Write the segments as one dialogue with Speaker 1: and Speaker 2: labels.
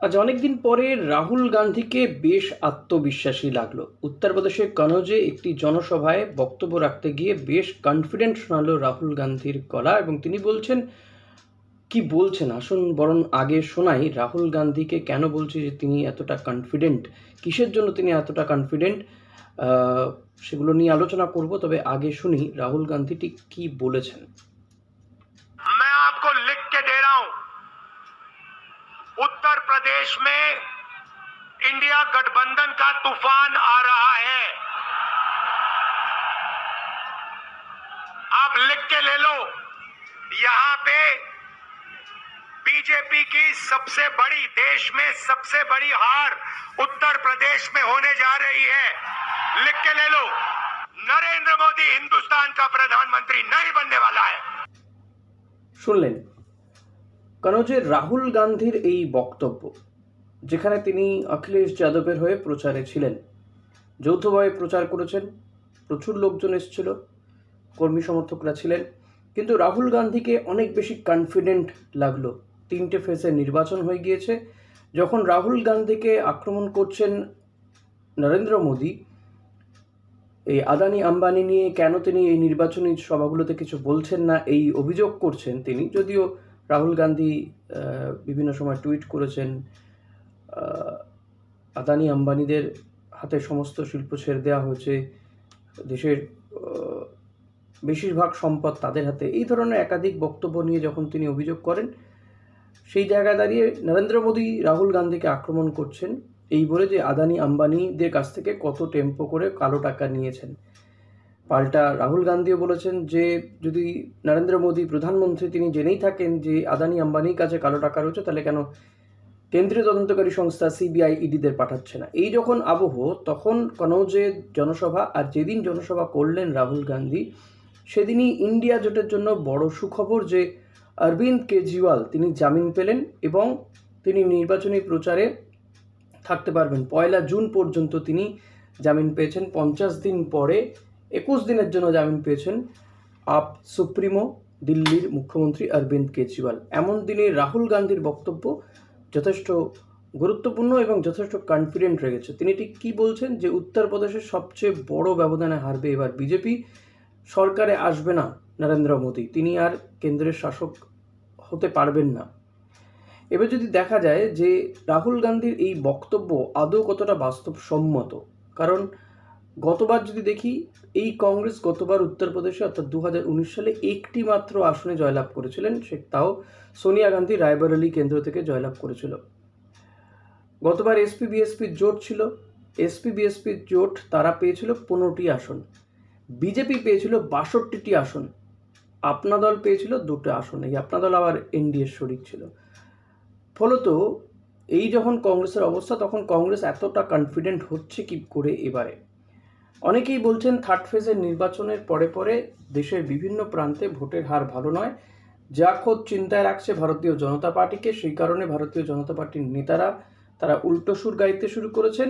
Speaker 1: আজ অনেকদিন পরে রাহুল গান্ধীকে বেশ আত্মবিশ্বাসী লাগলো। উত্তরপ্রদেশের কনৌজে একটি জনসভায় বক্তব্য রাখতে গিয়ে বেশ কনফিডেন্ট শোনালো রাহুল গান্ধীর গলা, এবং তিনি বলছেন কি বলছেন আসুন বরং আগে শোনাই রাহুল গান্ধীকে কেন বলছে যে তিনি এতটা কনফিডেন্ট, কিসের জন্য তিনি এতটা কনফিডেন্ট, সেগুলো নিয়ে আলোচনা করব। তবে আগে শুনি রাহুল গান্ধী ঠিক কি বলেছেন।
Speaker 2: मैं आपको लिख के दे रहा हूं, उत्तर प्रदेश में इंडिया गठबंधन का तूफान आ रहा है। आप लिख के ले लो। यहां पे बीजेपी की सबसे बड़ी, देश में सबसे बड़ी हार उत्तर प्रदेश में होने जा रही है। लिख के ले लो, नरेंद्र मोदी हिंदुस्तान का प्रधानमंत्री नहीं बनने वाला है।
Speaker 1: শুনলেন কনৌজের রাহুল গান্ধীর এই বক্তব্য, যেখানে তিনি অখিলেশ যাদবের হয়ে প্রচারে ছিলেন, যৌথভাবে প্রচার করেছেন, প্রচুর লোকজন এসেছিল, কর্মী সমর্থকরা ছিলেন, কিন্তু রাহুল গান্ধীকে অনেক বেশি কনফিডেন্ট লাগলো। 3টে ফেজে নির্বাচন হয়ে গিয়েছে। যখন রাহুল গান্ধীকে আক্রমণ করছেন নরেন্দ্র মোদী, এই আদানি আম্বানি নিয়ে কেন তিনি এই নির্বাচনী সভাগুলোতে কিছু বলছেন না, এই অভিযোগ করছেন তিনি। যদিও রাহুল গান্ধী বিভিন্ন সময় টুইট করেছেন আদানি আম্বানিদের হাতে সমস্ত শিল্প ছেড়ে দেওয়া হয়েছে, দেশের বেশিরভাগ সম্পদ তাদের হাতে, এই ধরনের একাধিক বক্তব্য নিয়ে যখন তিনি অভিযোগ করেন, সেই জায়গায় দাঁড়িয়ে নরেন্দ্র মোদী রাহুল গান্ধীকে আক্রমণ করছেন এই বলে যে আদানি আম্বানিদের কাছ থেকে কত টেম্পো করে কালো টাকা নিয়েছেন। পাল্টা রাহুল গান্ধীও বলেছেন যে যদি নরেন্দ্র মোদী প্রধানমন্ত্রী তিনি জেনেই থাকেন যে আদানি আম্বানির কাছে কালো টাকা রয়েছে, তাহলে কেন কেন্দ্রীয় তদন্তকারী সংস্থা সিবিআই ইডিদের পাঠাচ্ছে না। এই যখন আবহ, তখন কনৌজে জনসভা, আর যেদিন জনসভা করলেন রাহুল গান্ধী সেদিনই ইন্ডিয়া জোটের জন্য বড় সুখবর যে অরবিন্দ কেজরিওয়াল তিনি জামিন পেলেন এবং তিনি নির্বাচনী প্রচারে থাকতে পারবেন। 1 জুন পর্যন্ত তিনি জামিন পেয়েছেন। 50 দিন পরে 21 দিনের জন্য জামিন পেয়েছেন আপ সুপ্রিমো দিল্লির মুখ্যমন্ত্রী অরবিন্দ কেজরিওয়াল। এমন দিনে রাহুল গান্ধীর বক্তব্য যথেষ্ট গুরুত্বপূর্ণ এবং যথেষ্ট কনফিডেন্ট রেখেছে। তিনি ঠিক কী বলছেন যে উত্তরপ্রদেশের সবচেয়ে বড় ব্যবধানে হারবে এবার বিজেপি, সরকারে আসবে না নরেন্দ্র মোদী, তিনি আর কেন্দ্রের শাসক হতে পারবেন না। এবার যদি দেখা যায় যে রাহুল গান্ধীর এই বক্তব্য আদৌ কতটা বাস্তবসম্মত, কারণ গতবার যদি দেখি এই কংগ্রেস গতবার উত্তরপ্রদেশে অর্থাৎ 2019 সালে একটি মাত্র আসনে জয়লাভ করেছিলেন, সে তাও সোনিয়া গান্ধী রায়বরেলি কেন্দ্র থেকে জয়লাভ করেছিল। গতবার এসপি বিএসপির জোট ছিল, এসপি বিএসপির জোট তারা পেয়েছিল 15টি আসন, বিজেপি পেয়েছিল 62টি আসন, আপনা দল পেয়েছিল 2টি আসন। এই আপনা দল আবার এনডিএর শরিক ছিল। ফলত এই যখন কংগ্রেসের অবস্থা, তখন কংগ্রেস এতটা কনফিডেন্ট হচ্ছে কি করে এবারে। অনেকেই বলছেন থার্ড ফেজের নির্বাচনের পরে পরে দেশের বিভিন্ন প্রান্তে ভোটের হার ভালো নয়, যা খোদ চিন্তায় রাখছে ভারতীয় জনতা পার্টিকে। সেই কারণে ভারতীয় জনতা পার্টির নেতারা তারা উল্টো সুর গাইতে শুরু করেছেন,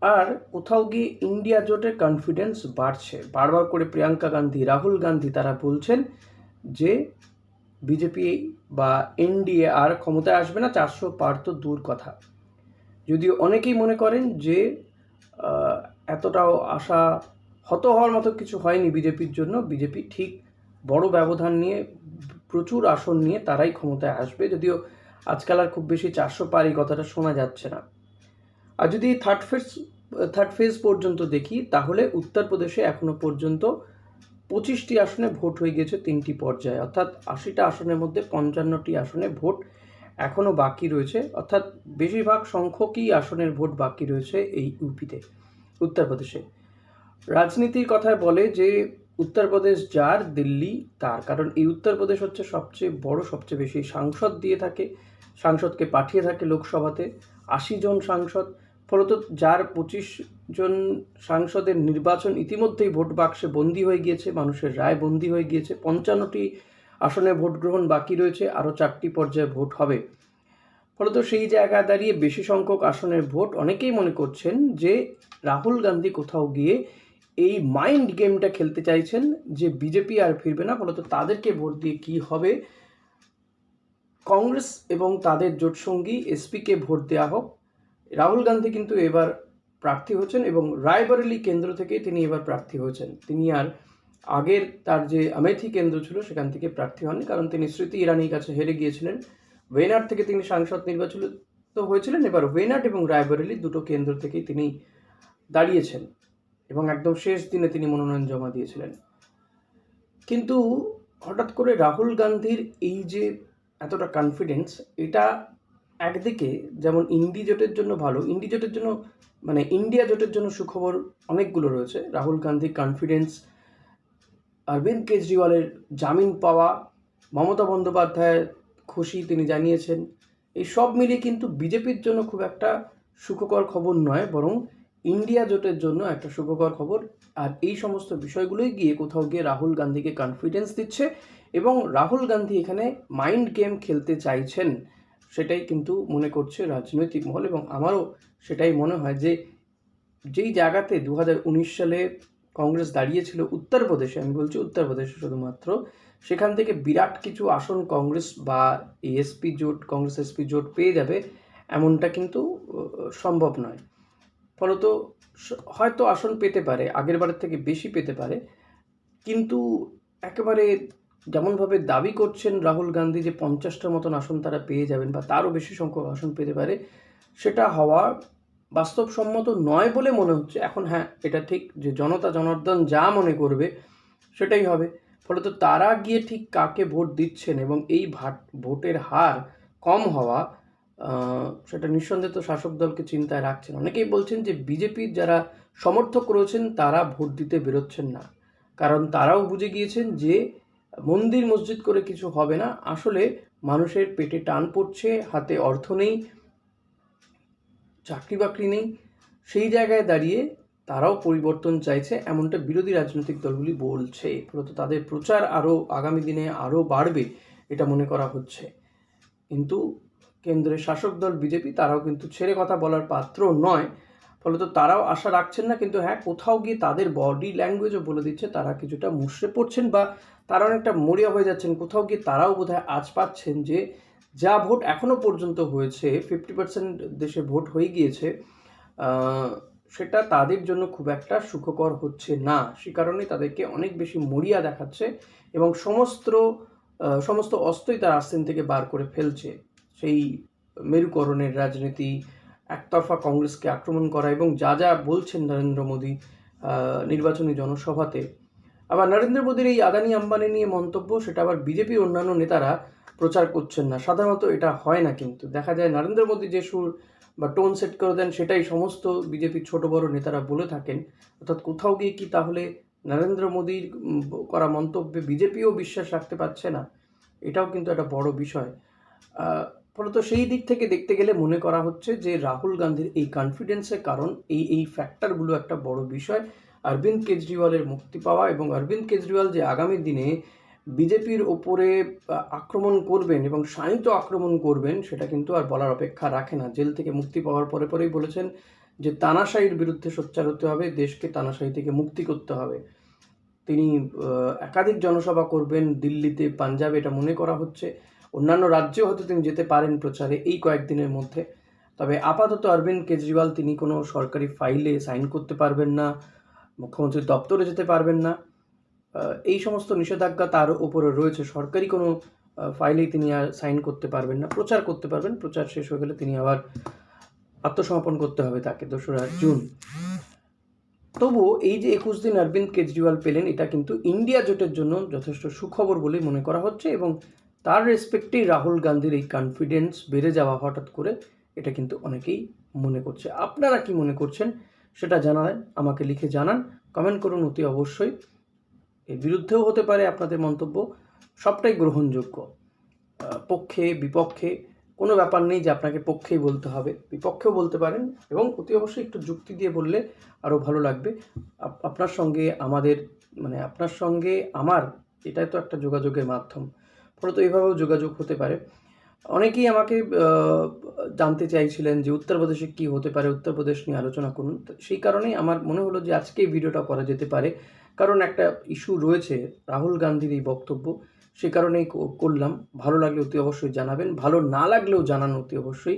Speaker 1: আর কোথাও গিয়ে ইন্ডিয়া জোটের কনফিডেন্স বাড়ছে। বারবার করে প্রিয়াঙ্কা গান্ধী, রাহুল গান্ধী তারা বলছেন যে বিজেপি বা এনডিএ আর ক্ষমতায় আসবে না, 400 পার তো দূর কথা। যদিও অনেকেই মনে করেন যে এতটাও আশা হত হওয়ার মতো কিছু হয়নি বিজেপির জন্য। বিজেপি ঠিক বড় ব্যবধান নিয়ে, প্রচুর আসন নিয়ে তারাই ক্ষমতায় আসবে, যদিও আজকাল আর খুব বেশি 400 পার এই কথাটা শোনা যাচ্ছে না। আর যদি থার্ড ফেজ পর্যন্ত দেখি, তাহলে উত্তরপ্রদেশে এখনো পর্যন্ত 25টি আসনে ভোট হয়ে গিয়েছে 3টি পর্যায়ে, অর্থাৎ 80টা আসনের মধ্যে 55টি আসনে ভোট এখনও বাকি রয়েছে, অর্থাৎ বেশিরভাগ সংখ্যকই আসনের ভোট বাকি রয়েছে এই ইউপিতে, উত্তরপ্রদেশে। রাজনীতির কথায় বলে যে উত্তরপ্রদেশ যার, দিল্লি তার, কারণ এই উত্তরপ্রদেশ হচ্ছে সবচেয়ে বড়, সবচেয়ে বেশি সাংসদ দিয়ে থাকে, সাংসদকে পাঠিয়ে থাকে লোকসভাতে 80 জন সাংসদ। ফলত যার 25 জন সাংসদের নির্বাচন ইতিমধ্যেই ভোট বাক্সে বন্দী হয়ে গিয়েছে, মানুষের রায় বন্দী হয়ে গিয়েছে। 55টি আসনে ভোট গ্রহণ বাকি রয়েছে, আরও 4টি পর্যায়ে ভোট হবে। ফলত সেই জায়গায় দাঁড়িয়ে বেশি সংখ্যক আসনের ভোট, অনেকেই মনে করছেন যে রাহুল গান্ধী কোথাও গিয়ে এই মাইন্ড গেমটা খেলতে চাইছেন যে বিজেপি আর ফিরবে না, ফলত তাদেরকে ভোট দিয়ে কি হবে, কংগ্রেস এবং তাদের জোটসঙ্গী এসপিকে ভোট দেওয়া হোক। রাহুল গান্ধী কিন্তু এবার প্রার্থী হচ্ছেন এবং রায়বরেলি কেন্দ্র থেকে তিনি এবার প্রার্থী হয়েছেন। তিনি আর আগের তার যে আমেথি কেন্দ্র ছিল সেখান থেকে প্রার্থী হননি, কারণ তিনি স্মৃতি ইরানির কাছে হেরে গিয়েছিলেন। ওয়েনাড থেকে তিনি সাংসদ নির্বাচিত হয়েছিলেন। এবার ওয়েনাড এবং রায়বরেলি দুটো কেন্দ্র থেকেই তিনি দাঁড়িয়েছেন এবং একদম শেষ দিনে তিনি মনোনয়ন জমা দিয়েছিলেন। কিন্তু হঠাৎ করে রাহুল গান্ধীর এই যে এতটা কনফিডেন্স, এটা একদিকে যেমন ইন্ডি জোটের জন্য ভালো, ইন্ডি জোটের জন্য মানে ইন্ডিয়া জোটের জন্য সুখবর অনেকগুলো রয়েছে। রাহুল গান্ধীর কনফিডেন্স, অরবিন্দ কেজরিওয়ালের জামিন পাওয়া, মমতা বন্দ্যোপাধ্যায় খুশি তিনি জানিয়েছেন, এই সব মিলিয়ে কিন্তু বিজেপির জন্য খুব একটা সুখকর খবর নয়, বরং ইন্ডিয়া জোটের জন্য একটা সুখকর খবর। আর এই সমস্ত বিষয়গুলোই গিয়ে কোথাও গিয়ে রাহুল গান্ধীকে কনফিডেন্স দিচ্ছে এবং রাহুল গান্ধী এখানে মাইন্ড গেম খেলতে চাইছেন, সেটাই কিন্তু মনে করছে রাজনৈতিক মহল। এবং আমারও সেটাই মনে হয় যে যেই জায়গাতে 2019 সালে কংগ্রেস দাঁড়িয়েছিল উত্তরপ্রদেশে, আমি বলছি উত্তরপ্রদেশে শুধুমাত্র, সেখান থেকে বিরাট কিছু আসন কংগ্রেস বা এসপি জোট, কংগ্রেস এসপি জোট পেয়ে যাবে এমনটা কিন্তু সম্ভব নয়। ফলত হয়তো আসন পেতে পারে, আগের বারের থেকে বেশি পেতে পারে, কিন্তু একেবারে যেমনভাবে দাবি করছেন রাহুল গান্ধী যে 50টার মতন আসন তারা পেয়ে যাবেন বা তারও বেশি সংখ্যক আসন পেতে পারে, সেটা হওয়া বাস্তবসম্মত নয় বলে মনে হচ্ছে এখন। হ্যাঁ, এটা ঠিক যে জনতা জনার্দন যা মনে করবে সেটাই হবে। ফলত তারা গিয়ে ঠিক কাকে ভোট দিচ্ছেন এবং এই ভোটের হার কম হওয়া, সেটা নিঃসন্দেহে তো শাসক দলকে চিন্তায় রাখছেন। অনেকেই বলছেন যে বিজেপির যারা সমর্থক রয়েছেন তারা ভোট দিতে বেরোচ্ছেন না, কারণ তারাও বুঝে গিয়েছেন যে মন্দির মসজিদ করে কিছু হবে না। আসলে মানুষের পেটে টান পড়ছে, হাতে অর্থ নেই, চাকরি বাকরি নেই, সেই জায়গায় দাঁড়িয়ে তারাও পরিবর্তন চাইছে, এমনটা বিরোধী রাজনৈতিক দলগুলি বলছে। ফলত তাদের প্রচার আরও আগামী দিনে আরও বাড়বে এটা মনে করা হচ্ছে। কিন্তু কেন্দ্রের শাসক দল বিজেপি তারাও কিন্তু ছেড়ে কথা বলার পাত্র নয়, ফলত তারাও আশা রাখছেন না। কিন্তু হ্যাঁ, কোথাও গিয়ে তাদের বডি ল্যাঙ্গুয়েজও বলে দিচ্ছে তারা কিছুটা মুষড়ে পড়ছেন বা তারা অনেকটা মরিয়া হয়ে যাচ্ছেন। কোথাও গিয়ে তারাও বোধহয় আজ পাচ্ছেন যে যা ভোট এখনও পর্যন্ত হয়েছে, 50% দেশে ভোট হয়ে গিয়েছে, সেটা তাদের জন্য খুব একটা সুখকর হচ্ছে না। সে কারণে তাদেরকে অনেক বেশি মরিয়া দেখাচ্ছে এবং সমস্ত অস্ত্রই তার আস্তিন থেকে বার করে ফেলছে। সেই মেরুকরণের রাজনীতি, একতরফা কংগ্রেসকে আক্রমণ করা এবং যা যা বলছেন নরেন্দ্র মোদী নির্বাচনী জনসভাতে। আবার নরেন্দ্র মোদীর এই আদানি আম্বানি নিয়ে মন্তব্য, সেটা আবার বিজেপির অন্যান্য নেতারা প্রচার করছেন না। সাধারণত এটা হয় না, কিন্তু দেখা যায় নরেন্দ্র মোদী যে সুর বা টোন সেট করে দেন সেটাই সমস্ত বিজেপির ছোট বড় নেতারা বলে থাকেন। অর্থাৎ কোথাও গিয়ে কি তাহলে নরেন্দ্র মোদীর করা মন্তব্যে বিজেপিও বিশ্বাস রাখতে পারছে না? এটাও কিন্তু একটা বড় বিষয়। ফলত সেই দিক থেকে দেখতে গেলে মনে করা হচ্ছে যে রাহুল গান্ধীর এই কনফিডেন্সের কারণ এই ফ্যাক্টরগুলো একটা বড় বিষয়। অরবিন্দ কেজরিওয়ালের মুক্তি পাওয়া এবং অরবিন্দ কেজরিওয়াল যে আগামী দিনে বিজেপির ওপরে আক্রমণ করবেন এবং শাণিত আক্রমণ করবেন, সেটা কিন্তু আর বলার অপেক্ষা রাখে না। জেল থেকে মুক্তি পাওয়ার পরেই বলেছেন যে তানাশাহির বিরুদ্ধে সোচ্চার হতে হবে, দেশকে তানাশাহি থেকে মুক্তি করতে হবে। তিনি একাধিক জনসভা করবেন দিল্লিতে, পাঞ্জাবে, এটা মনে করা হচ্ছে। অন্যান্য রাজ্যেও হয়তো তিনি যেতে পারেন প্রচারে এই কয়েকদিনের মধ্যে। তবে আপাতত অরবিন্দ কেজরিওয়াল তিনি কোনো সরকারি ফাইলে সাইন করতে পারবেন না, মুখ্যমন্ত্রীর দপ্তরে যেতে পারবেন না, এই সমস্ত নিষেধাজ্ঞা তার উপরে রয়েছে। সরকারি কোনো ফাইলেই তিনি আর সাইন করতে পারবেন না। প্রচার করতে পারবেন, প্রচার শেষ হয়ে গেলে তিনি আবার আত্মসমর্পণ করতে হবে তাকে 2রা জুন। তবুও এই যে 21 দিন অরবিন্দ কেজরিওয়াল পেলেন, এটা কিন্তু ইন্ডিয়া জোটের জন্য যথেষ্ট সুখবর বলেই মনে করা হচ্ছে এবং তার রেসপেক্টেই রাহুল গান্ধীর এই কনফিডেন্স বেড়ে যাওয়া হঠাৎ করে, এটা কিন্তু অনেকেই মনে করছে। আপনারা কি মনে করছেন সেটা জানালেন, আমাকে লিখে জানান, কমেন্ট করুন অতি অবশ্যই। এর বিরুদ্ধেও হতে পারে আপনাদের মন্তব্য, সবটাই গ্রহণযোগ্য। পক্ষে বিপক্ষে কোনো ব্যাপার নেই যে আপনাকে পক্ষেই বলতে হবে, বিপক্ষেও বলতে পারেন এবং অতি অবশ্যই একটু যুক্তি দিয়ে বললে আরও ভালো লাগবে। আপনার সঙ্গে আপনার সঙ্গে আমার এটাই তো একটা যোগাযোগের মাধ্যম, ফলত এইভাবেও যোগাযোগ হতে পারে। অনেকেই আমাকে জানতে চাইছিলেন যে উত্তরপ্রদেশে কী হতে পারে, উত্তরপ্রদেশ নিয়ে আলোচনা করুন। সেই কারণেই আমার মনে হলো যে আজকে এই ভিডিওটা করা যেতে পারে, কারণ একটা ইস্যু রয়েছে রাহুল গান্ধীর এই বক্তব্য, সে কারণেই করলাম। ভালো লাগলে অতি অবশ্যই জানাবেন, ভালো না লাগলেও জানান অতি অবশ্যই।